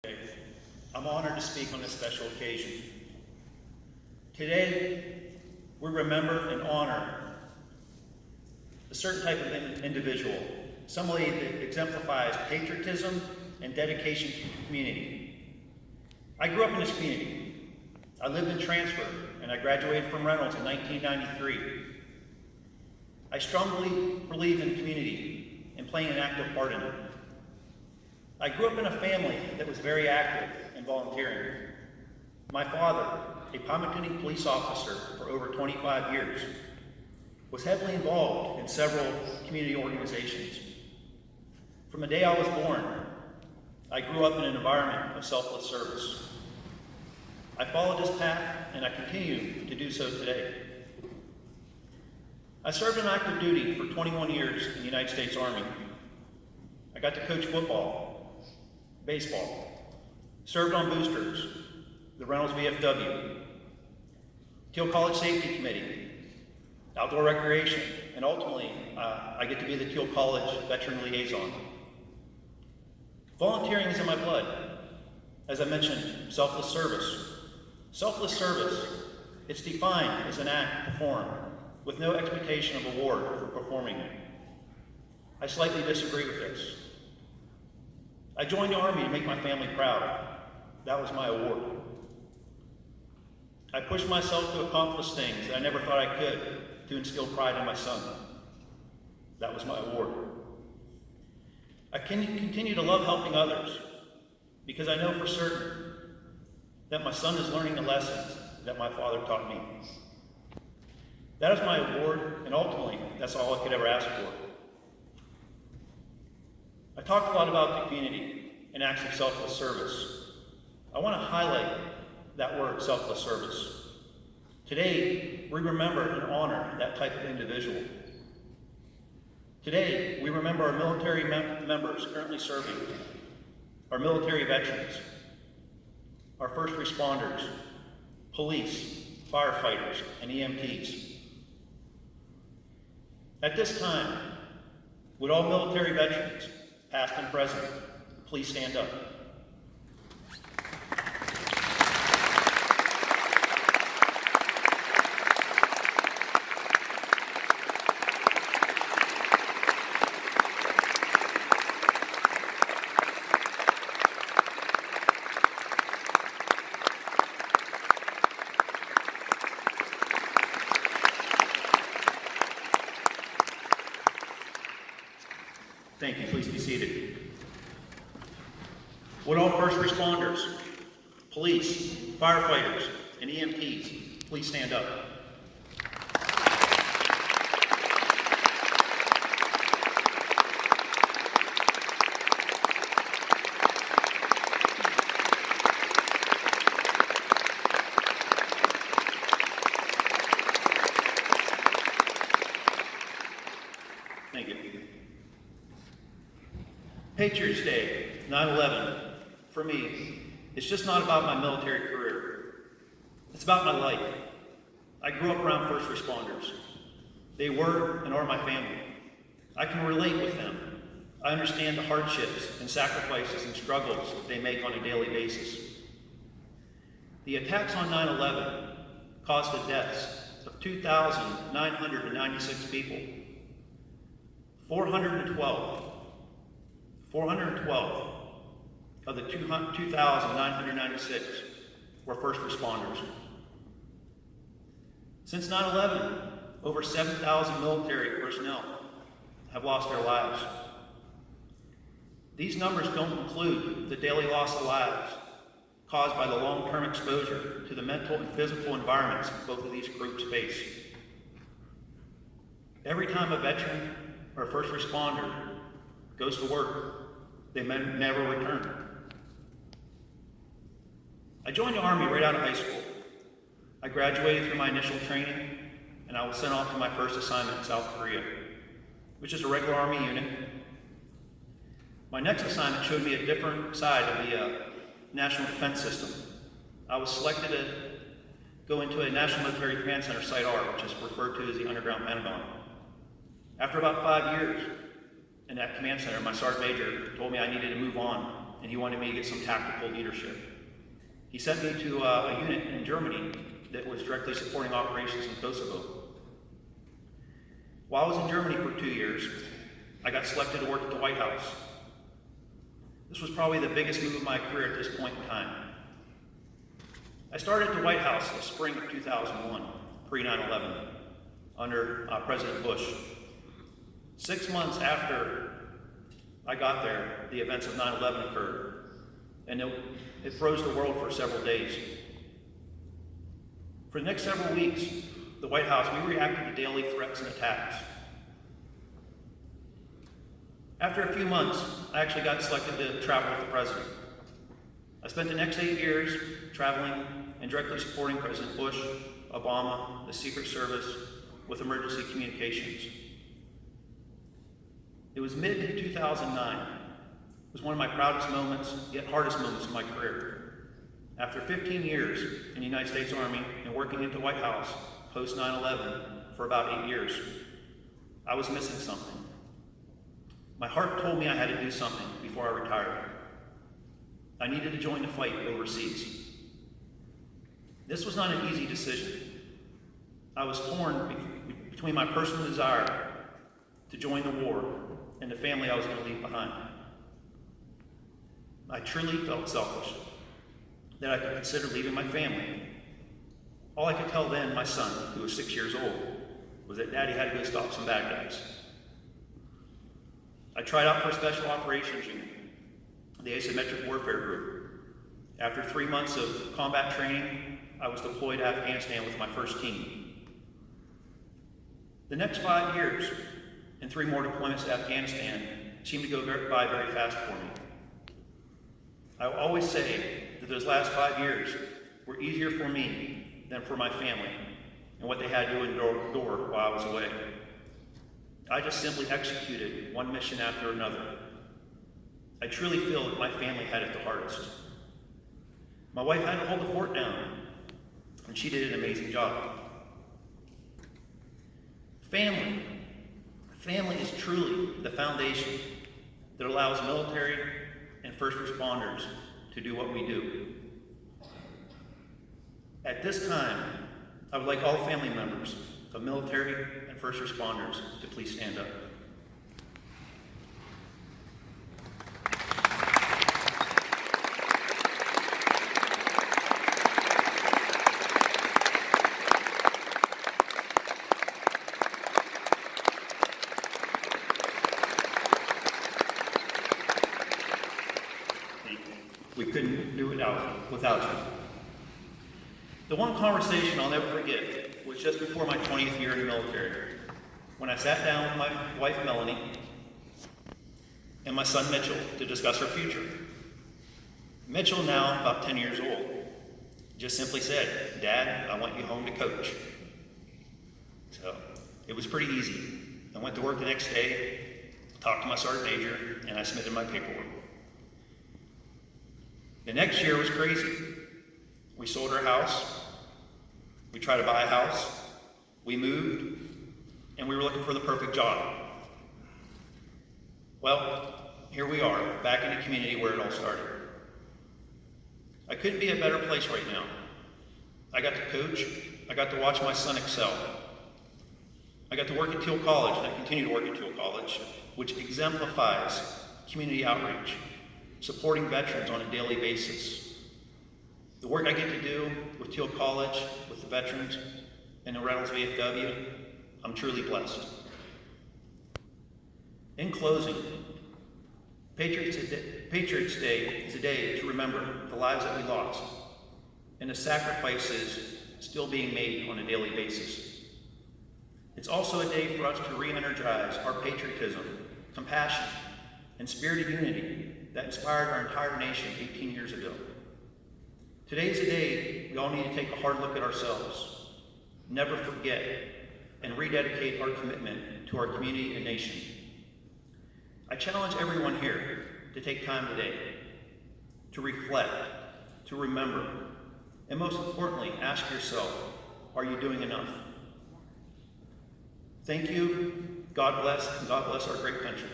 I'm honored to speak on this special occasion. Today, we remember and honor a certain type of individual, somebody that exemplifies patriotism and dedication to the community. I grew up in this community. I lived in Transfer, and I graduated from Reynolds in 1993. I strongly believe in community and playing an active part in it. I grew up in a family that was very active in volunteering. My father, a Palm police officer for over 25 years, was heavily involved in several community organizations. From the day I was born, I grew up in an environment of selfless service. I followed this path, and I continue to do so today. I served in active duty for 21 years in the United States Army. I got to coach football, baseball, served on boosters, the Reynolds VFW, Teal College Safety Committee, outdoor recreation, and ultimately, I get to be the Teal College Veteran Liaison. Volunteering is in my blood. As I mentioned, selfless service. Selfless service, it's defined as an act performed with no expectation of reward for performing it. I slightly disagree with this. I joined the Army to make my family proud. That was my award. I pushed myself to accomplish things that I never thought I could to instill pride in my son. That was my award. I can continue to love helping others because I know for certain that my son is learning the lessons that my father taught me. That is my award, and ultimately, that's all I could ever ask for. I talked a lot about the community and acts of selfless service. I want to highlight that word, selfless service. Today, we remember and honor that type of individual. Today, we remember our military members currently serving, our military veterans, our first responders, police, firefighters, and EMTs. At this time, would all military veterans, past and present, please stand up. Thank you. Please be seated. Would all first responders, police, firefighters, and EMTs please stand up? Thank you. Patriots Day, 9/11, for me, it's just not about my military career. It's about my life. I grew up around first responders. They were and are my family. I can relate with them. I understand the hardships and sacrifices and struggles they make on a daily basis. The attacks on 9/11 caused the deaths of 2,996 people. 412 of the 2,996 were first responders. Since 9/11, over 7,000 military personnel have lost their lives. These numbers don't include the daily loss of lives caused by the long-term exposure to the mental and physical environments both of these groups face. Every time a veteran or a first responder goes to work, they never return. I joined the Army right out of high school. I graduated through my initial training, and I was sent off to my first assignment in South Korea, which is a regular Army unit. My next assignment showed me a different side of the national defense system. I was selected to go into a National Military Command Center, Site R, which is referred to as the Underground Pentagon. After about 5 years in that command center, my sergeant major told me I needed to move on and he wanted me to get some tactical leadership. He sent me to a unit in Germany that was directly supporting operations in Kosovo. While I was in Germany for 2 years, I got selected to work at the White House. This was probably the biggest move of my career at this point in time. I started at the White House in the spring of 2001, pre-9/11, under President Bush. 6 months after I got there, the events of 9/11 occurred, and it froze the world for several days. For the next several weeks, the White House, we reacted to daily threats and attacks. After a few months, I actually got selected to travel with the president. I spent the next 8 years traveling and directly supporting President Bush, Obama, the Secret Service with emergency communications. It was mid-2009. It was one of my proudest moments, yet hardest moments of my career. After 15 years in the United States Army and working at the White House post 9/11 for about 8 years, I was missing something. My heart told me I had to do something before I retired. I needed to join the fight overseas. This was not an easy decision. I was torn between my personal desire to join the war and the family I was going to leave behind. I truly felt selfish that I could consider leaving my family. All I could tell then my son, who was 6 years old, was that Daddy had to go stop some bad guys. I tried out for a special operations unit, the asymmetric warfare group. After 3 months of combat training, I was deployed to Afghanistan with my first team. The next 5 years and 3 more deployments to Afghanistan seemed to go by very fast for me. I will always say that those last 5 years were easier for me than for my family and what they had to endure while I was away. I just simply executed one mission after another. I truly feel that my family had it the hardest. My wife had to hold the fort down, and she did an amazing job. Family is truly the foundation that allows military and first responders to do what we do. At this time, I would like all family members of military and first responders to please stand up. We couldn't do it without you. The one conversation I'll never forget was just before my 20th year in the military, when I sat down with my wife Melanie and my son Mitchell to discuss our future. Mitchell, now about 10 years old, just simply said, "Dad, I want you home to coach." So it was pretty easy. I went to work the next day, talked to my sergeant major, and I submitted my paperwork. The next year was crazy. We sold our house, we tried to buy a house, we moved, and we were looking for the perfect job. Well, here we are, back in the community where it all started. I couldn't be a better place right now. I got to coach, I got to watch my son excel. I got to work at Teal College, and I continue to work at Teal College, which exemplifies community outreach, supporting veterans on a daily basis. The work I get to do with Teal College, with the veterans, and the Reynolds VFW, I'm truly blessed. In closing, Patriots Day is a day to remember the lives that we lost and the sacrifices still being made on a daily basis. It's also a day for us to re-energize our patriotism, compassion, and spirit of unity that inspired our entire nation 18 years ago. Today is a day we all need to take a hard look at ourselves, never forget, and rededicate our commitment to our community and nation. I challenge everyone here to take time today to reflect, to remember, and most importantly, ask yourself, are you doing enough? Thank you, God bless, and God bless our great country.